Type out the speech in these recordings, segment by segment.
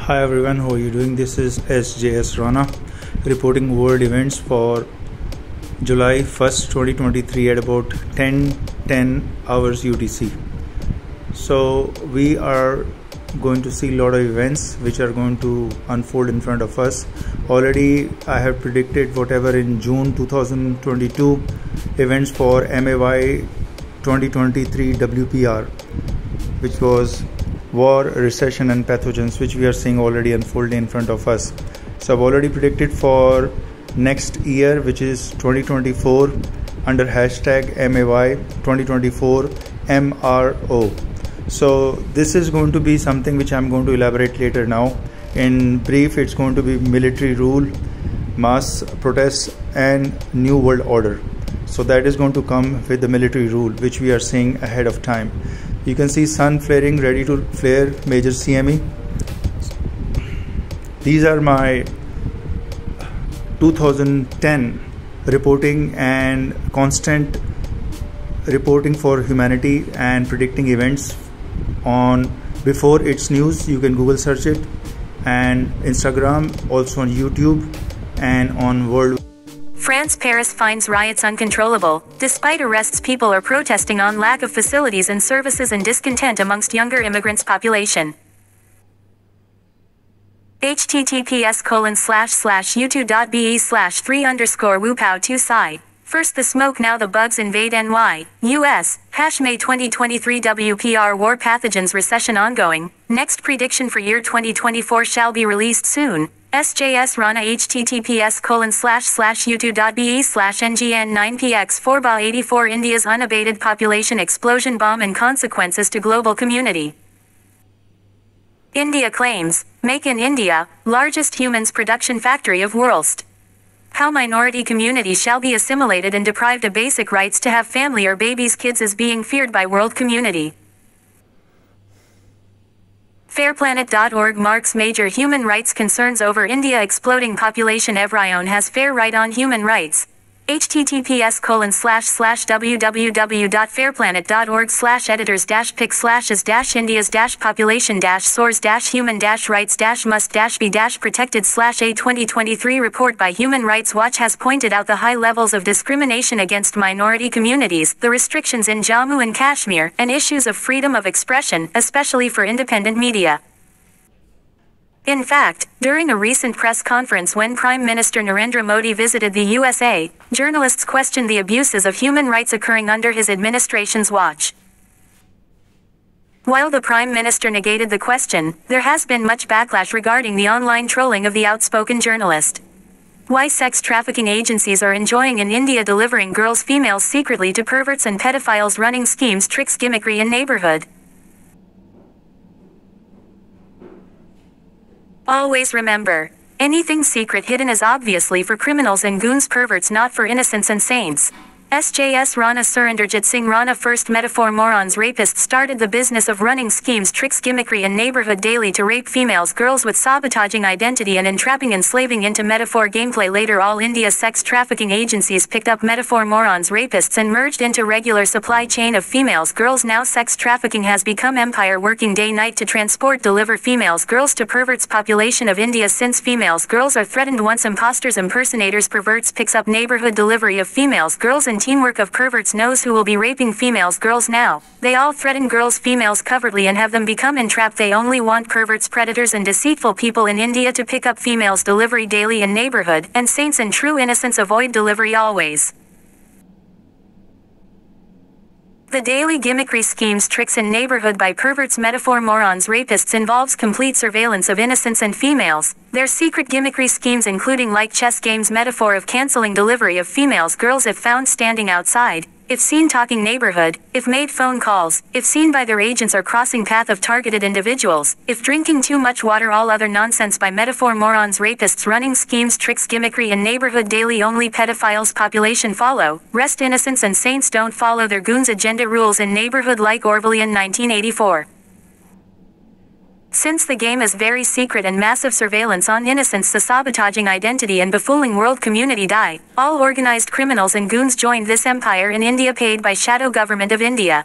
Hi everyone, how are you doing? This is Sjsrana reporting world events for July 1st, 2023 at about 10:10 hours UTC. So we are going to see a lot of events which are going to unfold in front of us. Already I have predicted whatever in June 2022 events for MAY 2023 WPR, which was war, recession and pathogens, which we are seeing already unfolding in front of us. So I've already predicted for next year, which is 2024, under hashtag MAY 2024 MRO. So this is going to be something which I'm going to elaborate later now. In brief, it's going to be military rule, mass protests and new world order. So that is going to come with the military rule, which we are seeing ahead of time. You can see sun flaring, ready to flare, major CME. These are my 2010 reporting and constant reporting for humanity and predicting events on beforeitsnews. You can Google search it, and Instagram, also on YouTube and on World. France Paris finds riots uncontrollable. Despite arrests, people are protesting on lack of facilities and services and discontent amongst younger immigrants population. https://youtube.be/3_woopow2sci. First the smoke, now the bugs invade NY, US, #May 2023 WPR war pathogens recession ongoing. Next prediction for year 2024 shall be released soon. Sjsrana https://youtube.be/ngn9px4ba84 India's unabated population explosion bomb and consequences to global community. India claims, Make in India, largest humans production factory of world. How minority community shall be assimilated and deprived of basic rights to have family or babies kids is being feared by world community. Fairplanet.org marks major human rights concerns over India exploding population. Everyone has fair right on human rights. https://www.fairplanet.org/editors-pics/is-india's-population-source-human-rights-must-be-protected/a 2023 report by Human Rights Watch has pointed out the high levels of discrimination against minority communities, the restrictions in Jammu and Kashmir, and issues of freedom of expression, especially for independent media. In fact, during a recent press conference when Prime Minister Narendra Modi visited the USA, journalists questioned the abuses of human rights occurring under his administration's watch. While the Prime Minister negated the question, there has been much backlash regarding the online trolling of the outspoken journalist. Why sex trafficking agencies are enjoying in India delivering girls females secretly to perverts and pedophiles running schemes, tricks, gimmickry in neighbourhood. Always remember, anything secret hidden is obviously for criminals and goons, perverts, not for innocents and saints. Sjsrana Surinderjit Singh Rana first Metaphor MOR-ONS rapists started the business of running schemes, tricks, gimmickry in neighbourhood daily to rape females, girls with sabotaging identity and entrapping, enslaving into Metaphor gameplay. Later all India sex trafficking agencies picked up Metaphor MOR-ONS rapists and merged into regular supply chain of females, girls. Now sex trafficking has become empire, working day night to transport, deliver females, girls to perverts population of India. Since females, girls are threatened once, impostors, impersonators, perverts picks up neighbourhood delivery of females, girls, and teamwork of perverts knows who will be raping females, girls. Now they all threaten girls, females covertly and have them become entrapped. They only want perverts, predators and deceitful people in India to pick up females delivery daily in neighbourhood, and saints and true innocents avoid delivery always. The daily gimmickry schemes, tricks in neighbourhood by perverts, Metaphor MOR-ONS rapists involves complete surveillance of innocents and females. Their secret gimmickry schemes including like chess games, metaphor of cancelling delivery of females, girls if found standing outside, if seen talking neighbourhood, if made phone calls, if seen by their agents or crossing path of targeted individuals, if drinking too much water, all other nonsense by Metaphor MOR-ONS rapists running schemes, tricks, gimmickry in neighbourhood daily. Only pedophiles population follow, rest innocents and saints don't follow their goons' agenda rules in neighbourhood like Orwellian 1984. Since the game is very secret and massive surveillance on innocents, the sabotaging identity and befooling world community die, all organized criminals and goons joined this empire in India paid by shadow government of India.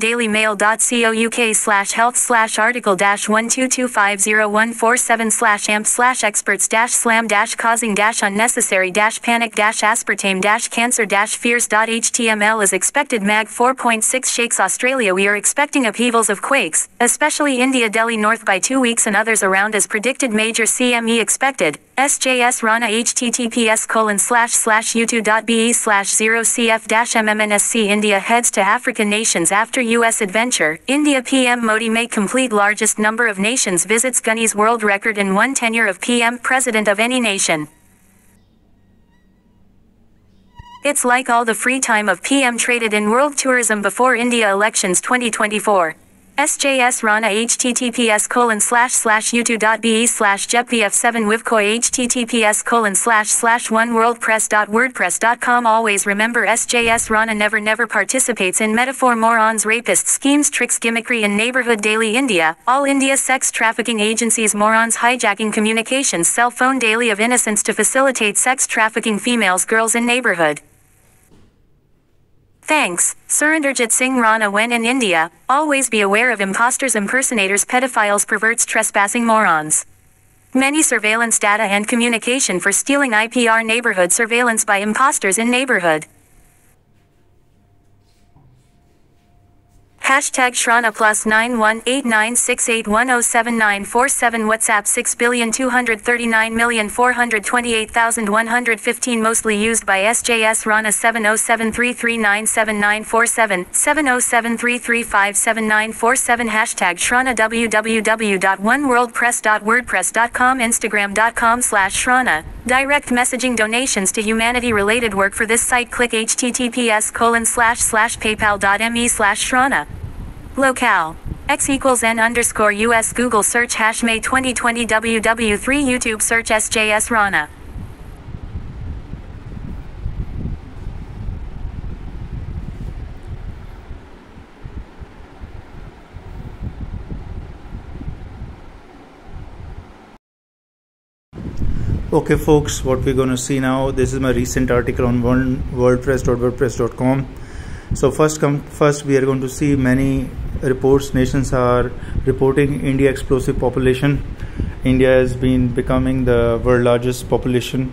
.co.uk/health/article-1225014/amp/experts/slam-causing-unnecessary-panic-fears.html is expected. Mag 4.6 shakes Australia. We are expecting upheavals of quakes, especially India, Delhi North by 2 weeks and others around as predicted. Major CME expected. Sjsrana https://youtube.be/0cf-mmnsc. India heads to African nations after US adventure. India PM Modi may complete largest number of nations visits. Guinea's world record in one tenure of PM president of any nation. It's like all the free time of PM traded in world tourism before India elections 2024. Sjsrana https://youtube.be/jepvf7wivkoi https://oneworldpress.wordpress.com. Always remember, Sjsrana never participates in Metaphor MOR-ONS rapist schemes, tricks, gimmickry in neighbourhood. Daily India, all India sex trafficking agencies. MORONS hijacking communications, cell phone daily of innocence to facilitate sex trafficking females, girls in neighbourhood. Thanks. Surinderjit Singh. Rana. When in India, always be aware of impostors, impersonators, pedophiles, perverts, trespassing, morons. Many surveillance data and communication for stealing IPR. Neighborhood surveillance by impostors in neighborhood. Hashtag Sjsrana +918968107947 WhatsApp 6,239,428,115 mostly used by Sjsrana 70733397947 70733579747 Hashtag Sjsrana www.oneworldpress.wordpress.com Instagram.com/Sjsrana. Direct messaging donations to humanity related work for this site. Click https://paypal.me/Sjsrana. Locale. X=N_US Google search #May 2020 www3 YouTube search Sjsrana. Okay folks, what we're going to see now, this is my recent article on wordpress.wordpress.com. So first we are going to see many reports. Nations are reporting India explosive population. India has been becoming the world largest population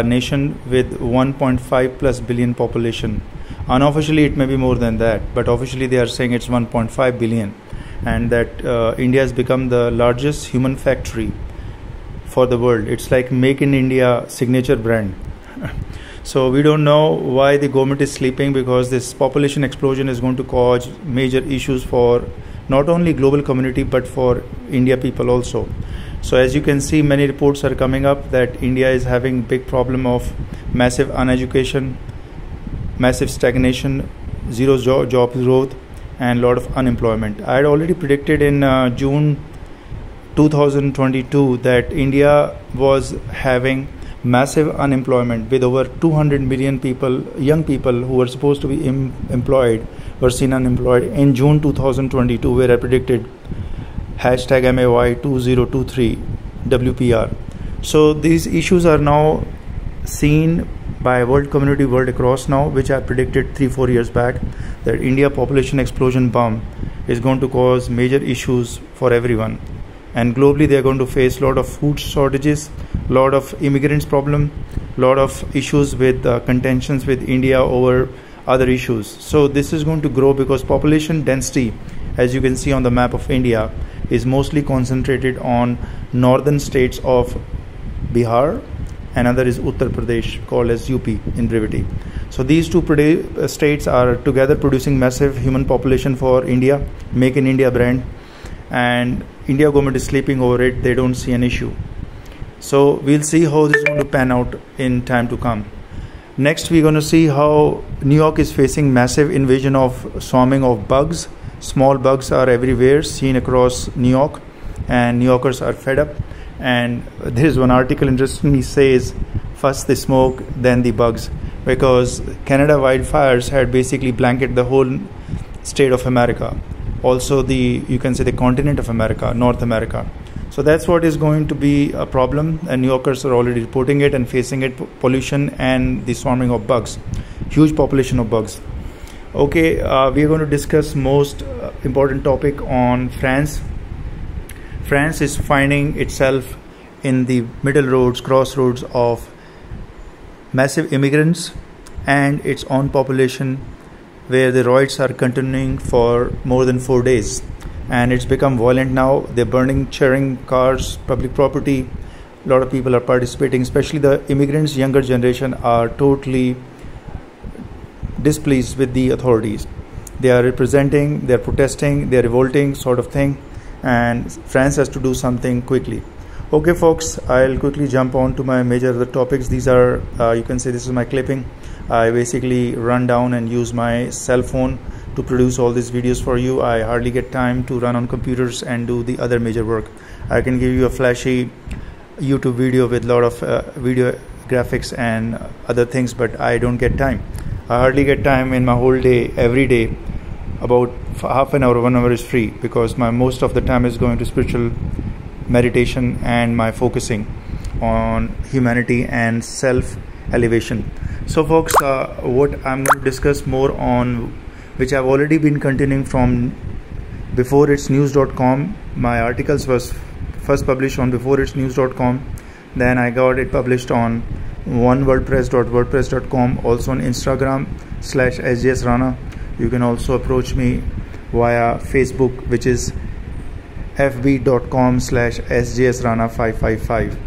nation with 1.5 plus billion population. Unofficially it may be more than that, but officially they are saying it's 1.5 billion, and that India has become the largest human factory for the world. It's like Make in India signature brand. So we don't know why the government is sleeping, because this population explosion is going to cause major issues for not only global community but for India people also. So as you can see, many reports are coming up that India is having big problem of massive uneducation, massive stagnation, zero job growth, and a lot of unemployment. I had already predicted in June 2022 that India was having massive unemployment with over 200 million people, young people who were supposed to be employed, were seen unemployed in June 2022, where I predicted hashtag MAY2023 WPR. So these issues are now seen by world community, world across now, which I predicted 3-4 years back, that India population explosion bomb is going to cause major issues for everyone. and globally they are going to face a lot of food shortages, a lot of immigrants problem, a lot of issues with contentions with India over other issues. So this is going to grow because population density, as you can see on the map of India, is mostly concentrated on northern states of Bihar, and another is Uttar Pradesh, called as UP in brevity. So these two states are together producing massive human population for India, Make in India brand, and India government is sleeping over it. They don't see an issue. So we'll see how this is going to pan out in time to come. Next, we're going to see how New York is facing massive invasion of swarming of bugs. Small bugs are everywhere, seen across New York, and New Yorkers are fed up. And there is one article interestingly says, first the smoke, then the bugs, because Canada wildfires had basically blanketed the whole state of America, also you can say the continent of America, North America. So that's what is going to be a problem, and New Yorkers are already reporting it and facing it, pollution and the swarming of bugs, huge population of bugs. Okay, we are going to discuss most important topic on France. France is finding itself in the middle roads, crossroads of massive immigrants and its own population, where the riots are continuing for more than 4 days, and it's become violent now. They're burning, tearing cars, public property. A lot of people are participating, especially the immigrants, younger generation are totally displeased with the authorities. They are representing, they're protesting, they're revolting sort of thing, and France has to do something quickly. Okay folks, I'll quickly jump on to my major other topics. These are, you can say this is my clipping. I basically run down and use my cell phone to produce all these videos for you. I hardly get time to run on computers and do the other major work. I can give you a flashy YouTube video with a lot of video graphics and other things, but I don't get time. I hardly get time in my whole day, every day. About half an hour, 1 hour is free, because my most of the time is going to spiritual meditation and my focusing on humanity and self elevation. So folks, what I'm going to discuss more on, which I've already been continuing from beforeitsnews.com. My articles was first published on beforeitsnews.com, then I got it published on onewordpress.wordpress.com, also on Instagram /Sjsrana. You can also approach me via Facebook, which is fb.com/sjsrana555,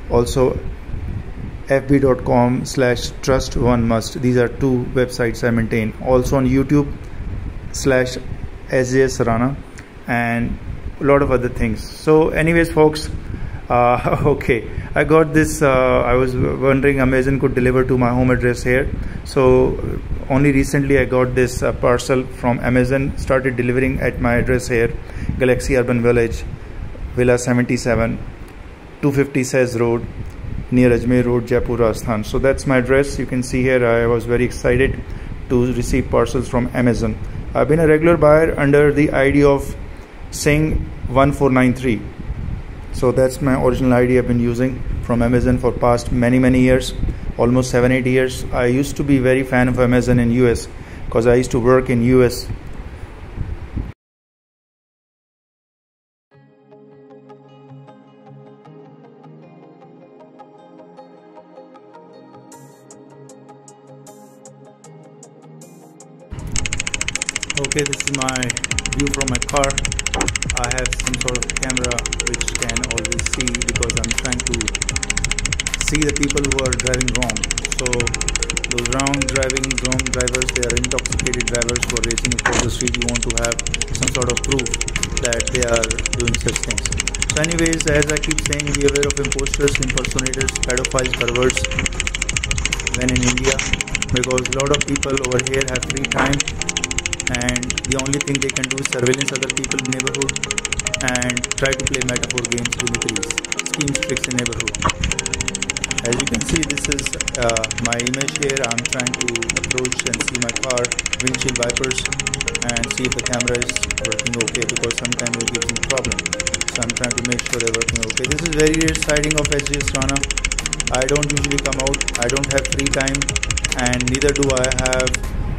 also fb.com/trust1must. These are two websites I maintain. Also on YouTube /Sjsrana, and a lot of other things. So anyways folks, okay, I got this, I was wondering Amazon could deliver to my home address here. So only recently I got this parcel from Amazon, started delivering at my address here, Galaxy Urban Village, Villa 77, 250 Says Road, near Ajmer Road, Jaipur, Rajasthan. So that's my address. You can see here I was very excited to receive parcels from Amazon. I've been a regular buyer under the ID of Singh 1493. So that's my original ID I've been using from Amazon for past many years, almost 7-8 years. I used to be very fan of Amazon in US because I used to work in US. Okay, this is my view from my car. I have some sort of camera which can always see, because I'm trying to see the people who are driving wrong. So those wrong drivers, they are intoxicated drivers who are racing across the street. You want to have some sort of proof that they are doing such things. So anyways, as I keep saying, be aware of impostors, impersonators, pedophiles, perverts when in India, because a lot of people over here have free time, and the only thing they can do is surveillance other people in neighborhood and try to play metaphor games, gimmickries, schemes, tricks in neighborhood. As you can see, this is my image here. I'm trying to approach and see my car windshield wipers and see if the camera is working okay, because sometimes it gives me problem. So I'm trying to make sure they're working okay. This is very rare sighting of Sjsrana. I don't usually come out. I don't have free time, and neither do I have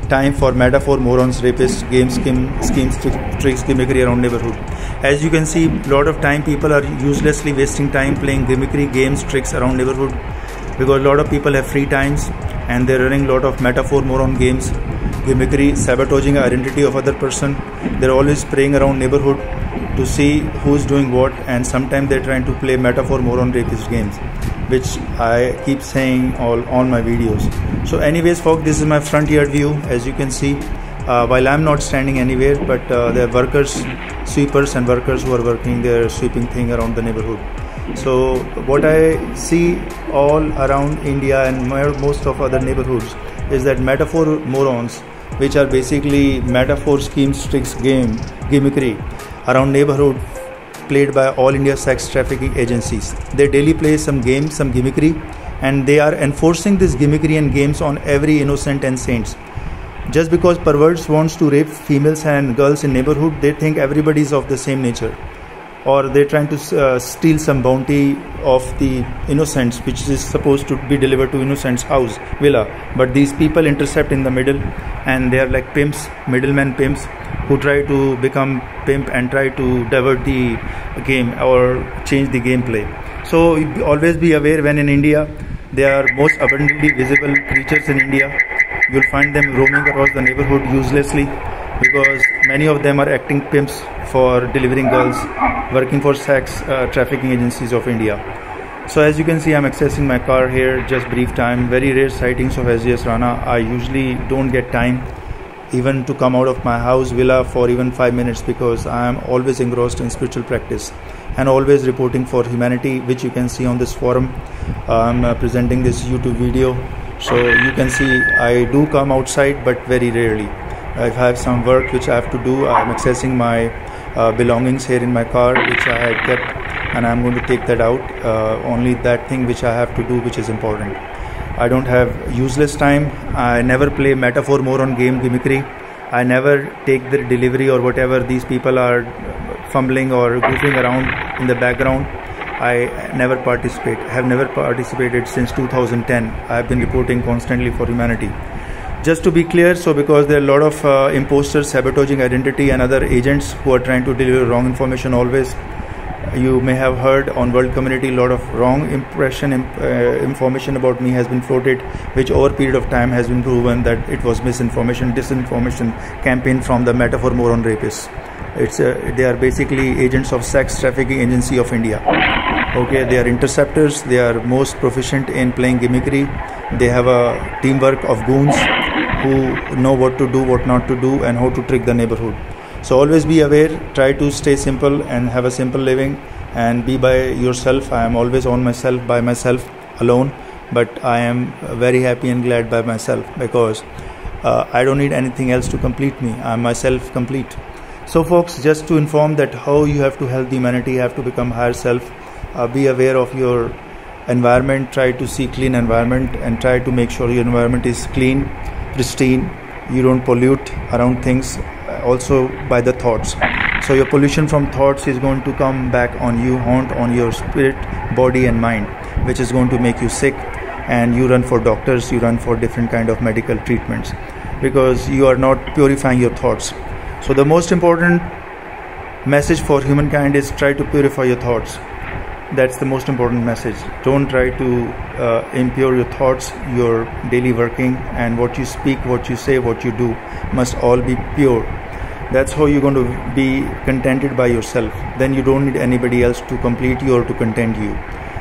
time for Metaphor MOR-ONS, rapists, games, schemes, tricks, gimmickry around neighbourhood. As you can see, lot of time people are uselessly wasting time playing gimmickry, games, tricks around neighbourhood, because a lot of people have free times and they're running a lot of Metaphor MOR-ONS games, gimmickry, sabotaging identity of other person. They're always spraying around neighbourhood to see who's doing what, and sometimes they're trying to play Metaphor MOR-ONS rapist games, which I keep saying on my videos. So anyways folks, this is my front yard view. As you can see, while I'm not standing anywhere, but there are workers, sweepers and workers who are working their sweeping thing around the neighborhood. So what I see all around India and most of other neighborhoods is that Metaphor MOR-ONS, which are basically metaphor, schemes, tricks, gimmickry around neighborhood, played by all India sex trafficking agencies. They daily play some games, some gimmickry, and they are enforcing this gimmickry and games on every innocent and saints. Just because perverts wants to rape females and girls in neighborhood, they think everybody is of the same nature, or they're trying to steal some bounty of the innocents, which is supposed to be delivered to innocents' house, villa. But these people intercept in the middle, and they are like pimps, middlemen pimps, who try to become pimp and try to divert the game or change the gameplay. So always be aware when in India, they are most abundantly visible creatures in India. You'll find them roaming across the neighborhood uselessly, because many of them are acting pimps for delivering girls, working for sex trafficking agencies of India. So as you can see, I'm accessing my car here, just brief time, very rare sightings of Sjsrana. I usually don't get time even to come out of my house villa for even 5 minutes, because I am always engrossed in spiritual practice and always reporting for humanity, which you can see on this forum. I'm presenting this YouTube video, so you can see I do come outside, but very rarely. If I have some work which I have to do, I'm accessing my belongings here in my car, which I had kept, and I'm going to take that out. Only that thing which I have to do, which is important. I don't have useless time. I never play Metaphor MOR-ONS game gimmickry. I never take the delivery or whatever these people are fumbling or goofing around in the background. I never participate. I have never participated since 2010. I have been reporting constantly for humanity. Just to be clear, so because there are a lot of impostors, sabotaging identity, and other agents who are trying to deliver wrong information always. You may have heard on world community, a lot of wrong information about me has been floated, which over a period of time has been proven that it was misinformation, disinformation campaign from the Metaphor MOR-ONS rapists. They are basically agents of sex trafficking agency of India. Okay, they are interceptors. They are most proficient in playing gimmickry. They have a teamwork of goons who know what to do, what not to do, and how to trick the neighborhood. So always be aware, try to stay simple and have a simple living and be by yourself. I am always on myself, by myself, alone, but I am very happy and glad by myself, because I don't need anything else to complete me. I am myself complete. So folks, just to inform that how you have to help the humanity, you have to become higher self. Be aware of your environment, try to see clean environment and try to make sure your environment is clean, pristine, you don't pollute around things. Also by the thoughts. So your pollution from thoughts is going to come back on you, haunt on your spirit, body and mind, which is going to make you sick, and you run for doctors, you run for different kind of medical treatments, because you are not purifying your thoughts. So the most important message for humankind is try to purify your thoughts. That's the most important message. Don't try to impure your thoughts, your daily working, and what you speak, what you say, what you do must all be pure. That's how you're going to be contented by yourself. Then you don't need anybody else to complete you or to content you.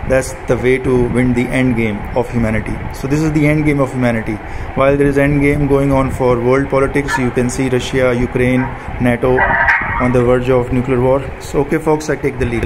That's the way to win the end game of humanity. So this is the end game of humanity. While there is end game going on for world politics, you can see Russia, Ukraine, NATO on the verge of nuclear war. So okay folks, I take the lead.